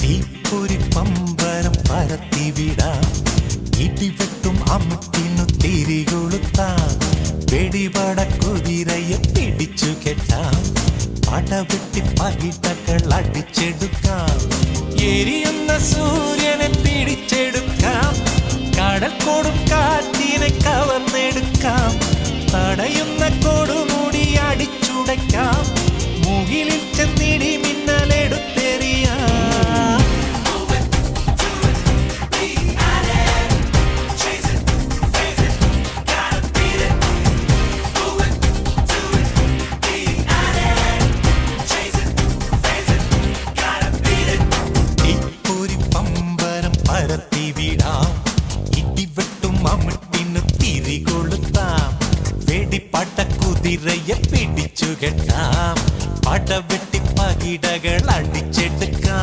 തീപ്പൊരി പമ്പരം പരത്തിവിടാം, ഇടിവെട്ടും അമുട്ടിനു തിരികൊളുത്താം, വെടിപട കുതിരയെ പിടിച്ചു കെട്ടാം, പടവെട്ടി പകിടകൾ അടിച്ചെടുക്കാം, എരിയുന്ന സൂര്യനെ പിടിച്ചെടുക്കാം, കടൽ കൊടുങ്കാറ്റിനെ കവർന്നെടുക്കാം, തടയുന്ന കൊടുമുടി അടിച്ചുടയ്ക്കാം, മുകിലിൽ ചെന്നിടി മിന്നലെടുത്തെറിയാം. തീപ്പൊരി പമ്പരം പരത്തിവിടാം, ഇടിവെട്ടും അമിട്ടിനു തിരികൊളുത്താം, വെടിപ്പട കുതിരയെ പിടിച്ചു കെട്ടാം, പടവെട്ടി പകിടകൾ അടിച്ചെടുക്കാം.